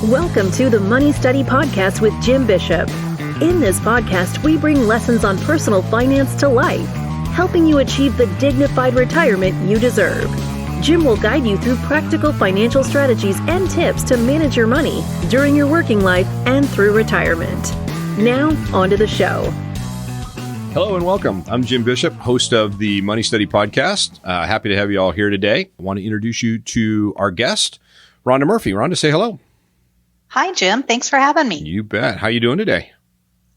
Welcome to the Money Study Podcast with Jim Bishopp. In this podcast, we bring lessons on personal finance to life, helping you achieve the dignified retirement you deserve. Jim will guide you through practical financial strategies and tips to manage your money during your working life and through retirement. Now, on to the show. Hello and welcome. I'm Jim Bishopp, host of the Money Study Podcast. Happy to have you all here today. I want to introduce you to our guest, Rhonda Murphy. Rhonda, say hello. Hi, Jim. Thanks for having me. You bet. How you doing today?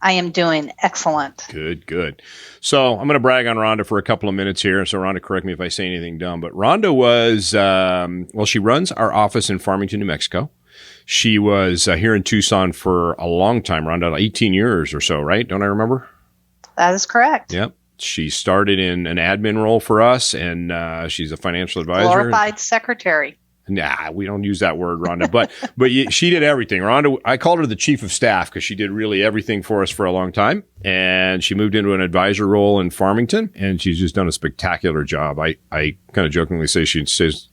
I am doing excellent. Good. So I'm going to brag on Rhonda for a couple of minutes here. So Rhonda, correct me if I say anything dumb, but Rhonda was, she runs our office in Farmington, New Mexico. She was here in Tucson for a long time, Rhonda, 18 years or so, right? Don't I remember? That is correct. Yep. She started in an admin role for us, and she's a financial advisor. Glorified secretary. Nah, we don't use that word, Rhonda. But she did everything. Rhonda, I called her the chief of staff because she did really everything for us for a long time. And she moved into an advisor role in Farmington, and she's just done a spectacular job. I kind of jokingly say she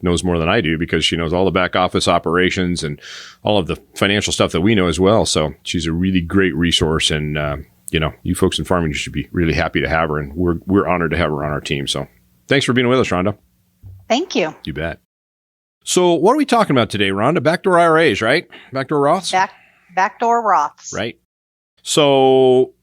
knows more than I do because she knows all the back office operations and all of the financial stuff that we know as well. So she's a really great resource, and you folks in Farmington should be really happy to have her, and we're honored to have her on our team. So thanks for being with us, Rhonda. Thank you. You bet. So what are we talking about today, Rhonda? Backdoor IRAs, right? Backdoor Roths? Backdoor Roths. Right. So,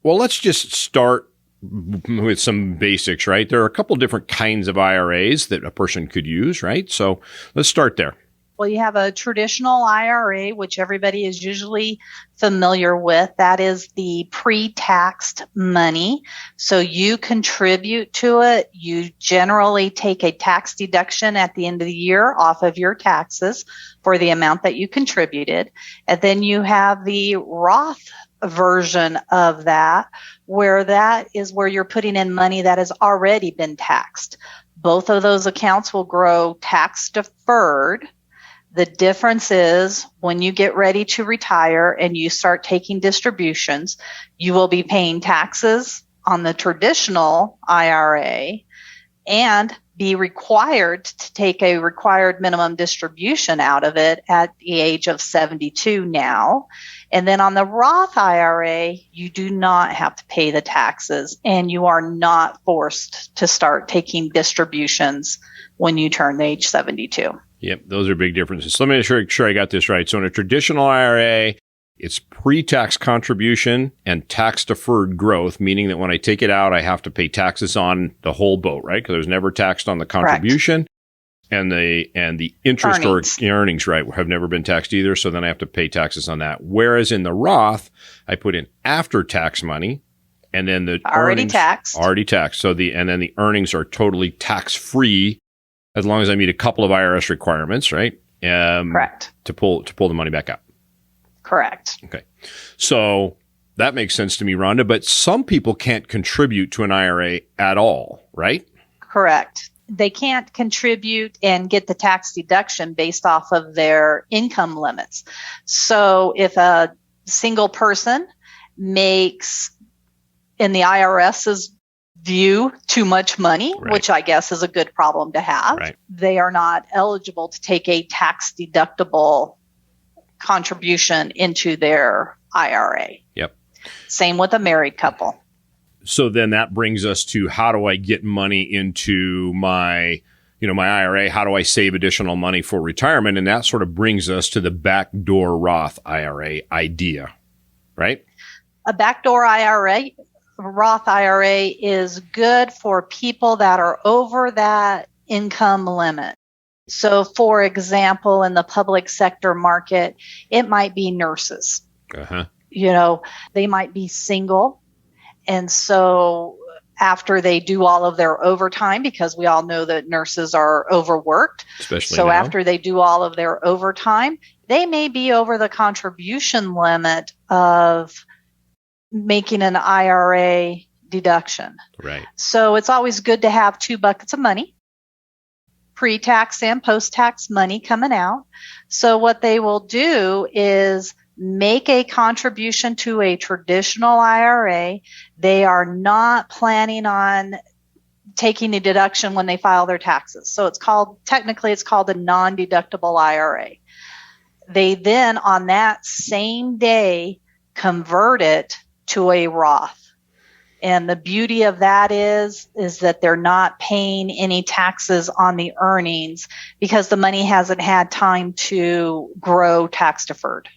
let's just start with some basics, right? There are a couple different kinds of IRAs that a person could use, right? So let's start there. Well, you have a traditional IRA, which everybody is usually familiar with. That is the pre-taxed money. So you contribute to it. You generally take a tax deduction at the end of the year off of your taxes for the amount that you contributed. And then you have the Roth version of that, where that is where you're putting in money that has already been taxed. Both of those accounts will grow tax deferred. The difference is when you get ready to retire and you start taking distributions, you will be paying taxes on the traditional IRA and be required to take a required minimum distribution out of it at the age of 72 now. And then on the Roth IRA, you do not have to pay the taxes, and you are not forced to start taking distributions when you turn age 72. Yep, those are big differences. So let me make sure I got this right. So in a traditional IRA, it's pre-tax contribution and tax-deferred growth, meaning that when I take it out, I have to pay taxes on the whole boat, right? Because I was never taxed on the contribution. Correct. And the interest earnings. Or earnings, right, have never been taxed either. So then I have to pay taxes on that. Whereas in the Roth, I put in after-tax money, and then the already taxed. So then the earnings are totally tax-free, as long as I meet a couple of IRS requirements, right? Correct. To pull the money back out. Correct. Okay. So that makes sense to me, Rhonda, but some people can't contribute to an IRA at all, right? Correct. They can't contribute and get the tax deduction based off of their income limits. So if a single person makes, in the IRS's view, too much money, right, which I guess is a good problem to have, right, they are not eligible to take a tax deductible contribution into their IRA. Yep. Same with a married couple. So then that brings us to, how do I get money into my IRA? How do I save additional money for retirement? And that sort of brings us to the backdoor Roth IRA idea, right? A backdoor IRA, Roth IRA, is good for people that are over that income limit. So, for example, in the public sector market, it might be nurses. Uh-huh. They might be single. And so after they do all of their overtime, because we all know that nurses are overworked. Especially so now. After they do all of their overtime, they may be over the contribution limit of making an IRA deduction. Right. So it's always good to have two buckets of money, pre-tax and post-tax money coming out. So what they will do is make a contribution to a traditional IRA. They are not planning on taking a deduction when they file their taxes. So technically it's called a non-deductible IRA. They then on that same day convert it to a Roth. And the beauty of that is that they're not paying any taxes on the earnings because the money hasn't had time to grow tax deferred.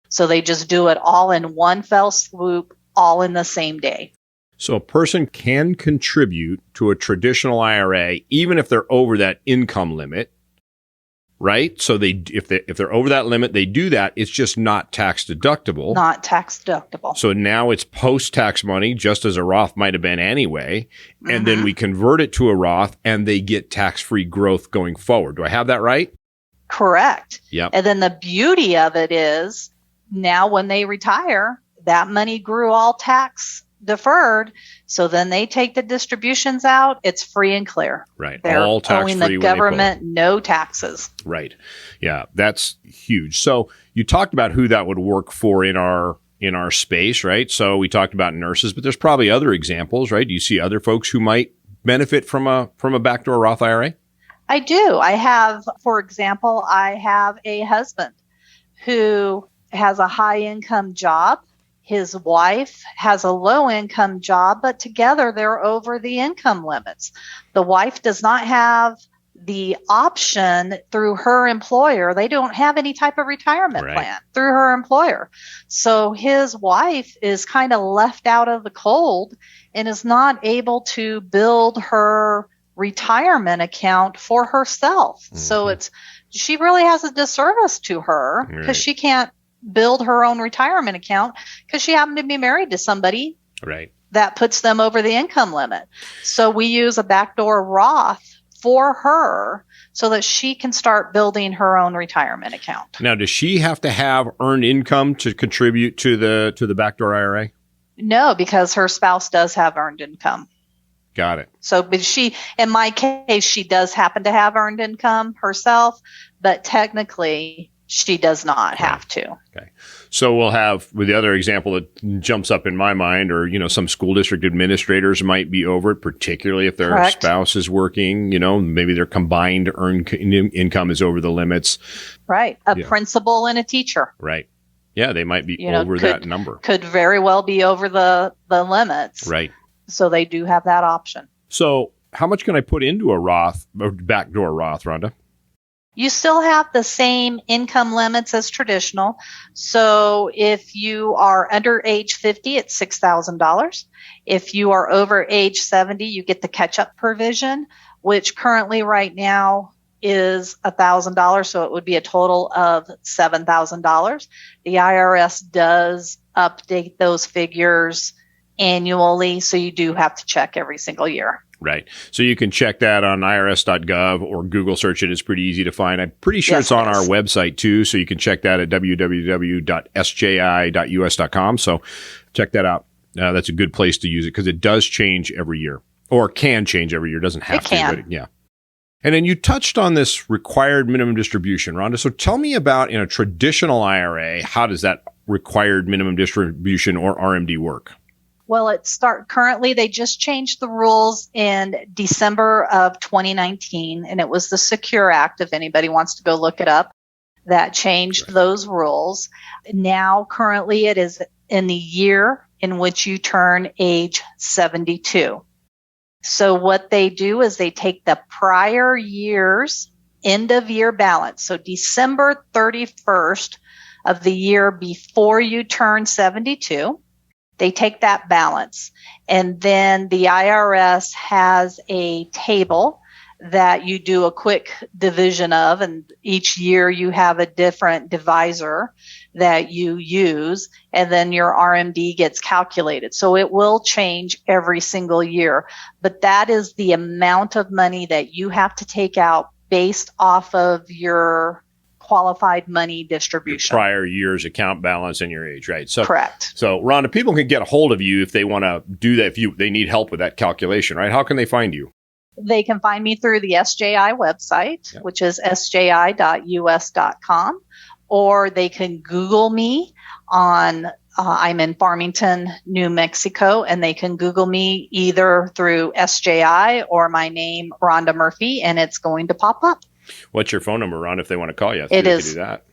So they just do it all in one fell swoop, all in the same day. So a person can contribute to a traditional IRA even if they're over that income limit, right? So if they're over that limit, they do that. It's just not tax deductible. Not tax deductible. So now it's post-tax money, just as a Roth might have been anyway. And then we convert it to a Roth and they get tax-free growth going forward. Do I have that right? Correct. Yep. And then the beauty of it is now when they retire, that money grew all tax deferred. So then they take the distributions out. It's free and clear. Right. They're all tax owing free. the government no taxes. Right. Yeah. That's huge. So you talked about who that would work for in our space, right? So we talked about nurses, but there's probably other examples, right? Do you see other folks who might benefit from a backdoor Roth IRA? I do. I have, for example, I have a husband who has a high income job. His wife has a low income job, but together they're over the income limits. The wife does not have the option through her employer. They don't have any type of retirement plan through her employer. So his wife is kind of left out of the cold and is not able to build her retirement account for herself. So she really has a disservice to her because she can't build her own retirement account because she happened to be married to somebody that puts them over the income limit. So we use a backdoor Roth for her so that she can start building her own retirement account. Now, does she have to have earned income to contribute to the backdoor IRA? No, because her spouse does have earned income. Got it. So, but in my case, she does happen to have earned income herself, but technically she does not have to. Okay. So we'll have, with the other example that jumps up in my mind, or, some school district administrators might be over it, particularly if their spouse is working, maybe their combined earned income is over the limits. Right. A principal and a teacher. Right. Yeah, they might be over that number. Could very well be over the limits. Right. So they do have that option. So how much can I put into a Roth, or backdoor Roth, Rhonda? You still have the same income limits as traditional. So if you are under age 50, it's $6,000. If you are over age 70, you get the catch-up provision, which currently right now is $1,000. So it would be a total of $7,000. The IRS does update those figures annually, so you do have to check every single year. Right. So you can check that on irs.gov or Google search it. It's pretty easy to find. I'm pretty sure it's on our website too. So you can check that at www.sji.us.com. So check that out. That's a good place to use it because it does change every year, or can change every year. It doesn't have to. But yeah. And then you touched on this required minimum distribution, Rhonda. So tell me about, in a traditional IRA, how does that required minimum distribution, or RMD, work? Well, currently they just changed the rules in December of 2019, and it was the Secure Act, if anybody wants to go look it up, that changed those rules. Now, currently it is in the year in which you turn age 72. So what they do is they take the prior year's end of year balance. So December 31st of the year before you turn 72, they take that balance, and then the IRS has a table that you do a quick division of, and each year you have a different divisor that you use, and then your RMD gets calculated. So it will change every single year, but that is the amount of money that you have to take out based off of your qualified money distribution. Your prior year's account balance and your age, right? So correct. So Rhonda, people can get a hold of you if they want to do that, if they need help with that calculation, right? How can they find you? They can find me through the SJI website, which is sji.us.com, or they can Google me on, I'm in Farmington, New Mexico, and they can Google me either through SJI or my name, Rhonda Murphy, and it's going to pop up. What's your phone number, Ron, if they want to call you? It is do that.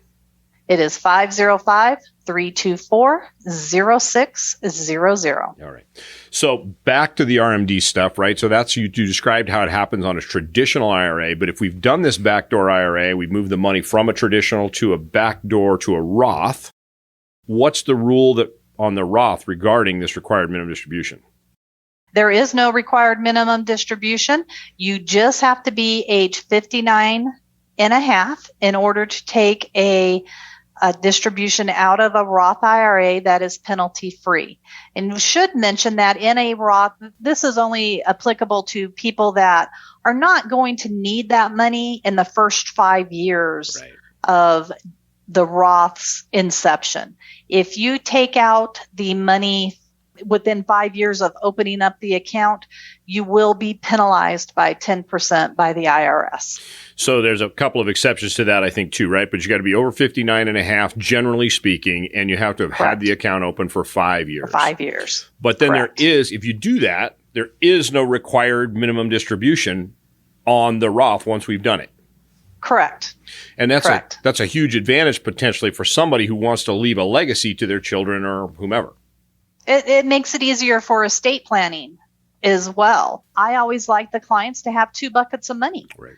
It is 505-324-0600. All right. So back to the RMD stuff, right? So that's you described how it happens on a traditional IRA. But if we've done this backdoor IRA, we've moved the money from a traditional to a backdoor to a Roth. What's the rule that on the Roth regarding this required minimum distribution? There is no required minimum distribution. You just have to be age 59 and a half in order to take a distribution out of a Roth IRA that is penalty free. And we should mention that in a Roth, this is only applicable to people that are not going to need that money in the first 5 years of the Roth's inception. If you take out the money within 5 years of opening up the account, you will be penalized by 10% by the IRS. So there's a couple of exceptions to that, I think, too, right? But you got to be over 59 and a half, generally speaking, and you have to have had the account open for 5 years. For 5 years. But then there is, if you do that, there is no required minimum distribution on the Roth once we've done it. Correct. And that's a huge advantage potentially for somebody who wants to leave a legacy to their children or whomever. It makes it easier for estate planning as well. I always like the clients to have 2 buckets of money. Right.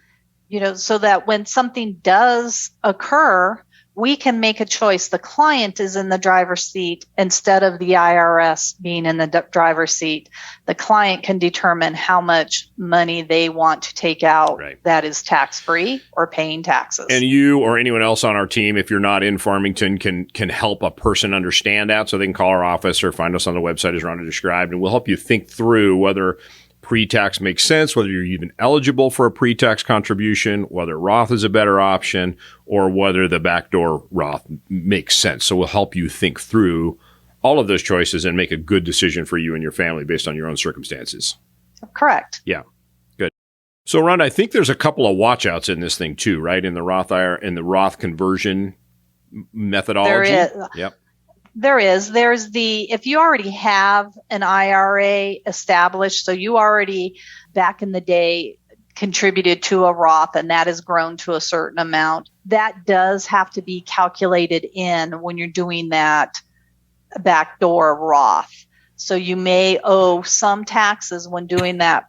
So that when something does occur, we can make a choice. The client is in the driver's seat instead of the IRS being in the driver's seat. The client can determine how much money they want to take out that is tax-free or paying taxes. And you or anyone else on our team, if you're not in Farmington, can help a person understand that. So they can call our office or find us on the website as Rhonda described, and we'll help you think through whether pre-tax makes sense, whether you're even eligible for a pre-tax contribution, whether Roth is a better option, or whether the backdoor Roth makes sense. So we'll help you think through all of those choices and make a good decision for you and your family based on your own circumstances. Correct. Yeah. Good. So Rhonda, I think there's a couple of watch-outs in this thing too, right? In the Roth IRA, in the Roth conversion methodology. There is. Yep. There's if you already have an IRA established, so you already back in the day contributed to a Roth and that has grown to a certain amount, that does have to be calculated in when you're doing that backdoor Roth. So you may owe some taxes when doing that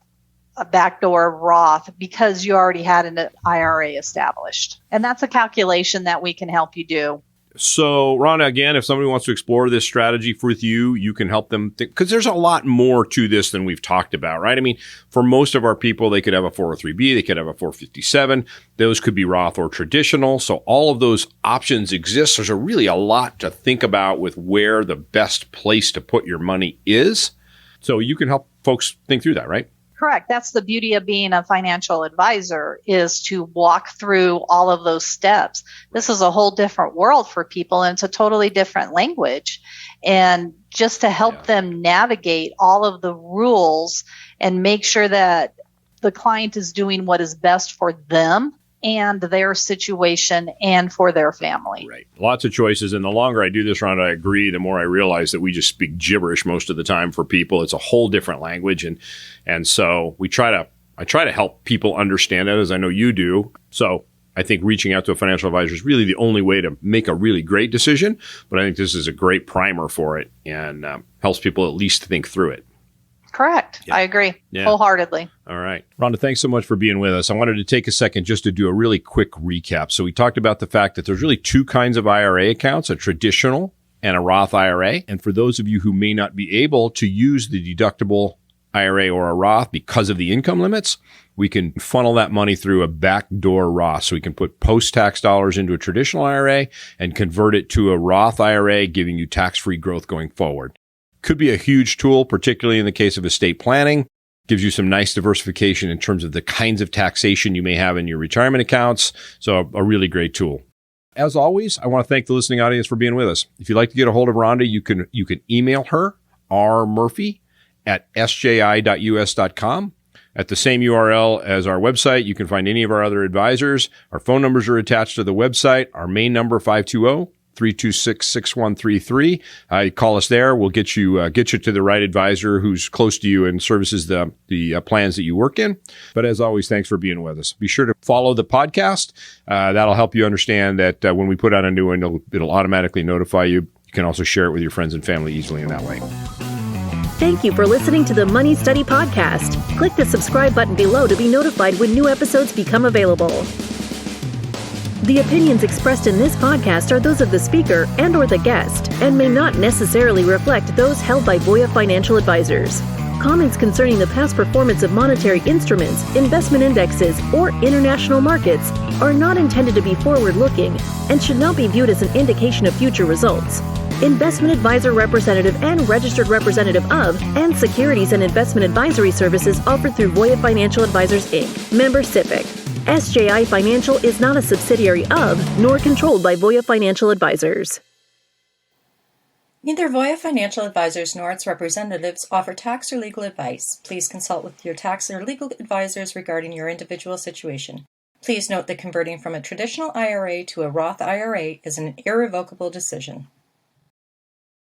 backdoor Roth because you already had an IRA established. And that's a calculation that we can help you do. So, Rhonda, again, if somebody wants to explore this strategy with you, you can help them think, because there's a lot more to this than we've talked about, right? I mean, for most of our people, they could have a 403B, they could have a 457. Those could be Roth or traditional. So all of those options exist. There's really a lot to think about with where the best place to put your money is. So you can help folks think through that, right? Correct. That's the beauty of being a financial advisor, is to walk through all of those steps. This is a whole different world for people, and it's a totally different language. And just to help them navigate all of the rules and make sure that the client is doing what is best for them and their situation and for their family. Right. Lots of choices. And the longer I do this, Rhonda, I agree, the more I realize that we just speak gibberish most of the time for people. It's a whole different language. And so I try to help people understand it, as I know you do. So I think reaching out to a financial advisor is really the only way to make a really great decision. But I think this is a great primer for it and helps people at least think through it. Correct. Yeah. I agree wholeheartedly. All right. Rhonda, thanks so much for being with us. I wanted to take a second just to do a really quick recap. So we talked about the fact that there's really 2 kinds of IRA accounts, a traditional and a Roth IRA. And for those of you who may not be able to use the deductible IRA or a Roth because of the income limits, we can funnel that money through a backdoor Roth. So we can put post-tax dollars into a traditional IRA and convert it to a Roth IRA, giving you tax-free growth going forward. Could be a huge tool, particularly in the case of estate planning. Gives you some nice diversification in terms of the kinds of taxation you may have in your retirement accounts. So a really great tool. As always, I want to thank the listening audience for being with us. If you'd like to get a hold of Rhonda, you can email her, rmurphy@sji.us.com. At the same URL as our website, you can find any of our other advisors. Our phone numbers are attached to the website. Our main number, 520 326-6133. Call us there. We'll get you to the right advisor who's close to you and services the plans that you work in. But as always, thanks for being with us. Be sure to follow the podcast. That'll help you understand that when we put out a new one, it'll automatically notify you. You can also share it with your friends and family easily in that way. Thank you for listening to the Money Study Podcast. Click the subscribe button below to be notified when new episodes become available. The opinions expressed in this podcast are those of the speaker and/or the guest and may not necessarily reflect those held by Voya Financial Advisors. Comments concerning the past performance of monetary instruments, investment indexes, or international markets are not intended to be forward-looking and should not be viewed as an indication of future results. Investment advisor representative and registered representative of and securities and investment advisory services offered through Voya Financial Advisors, Inc., member SIPC. SJI Financial is not a subsidiary of nor controlled by Voya Financial Advisors. Neither Voya Financial Advisors nor its representatives offer tax or legal advice. Please consult with your tax or legal advisors regarding your individual situation. Please note that converting from a traditional IRA to a Roth IRA is an irrevocable decision.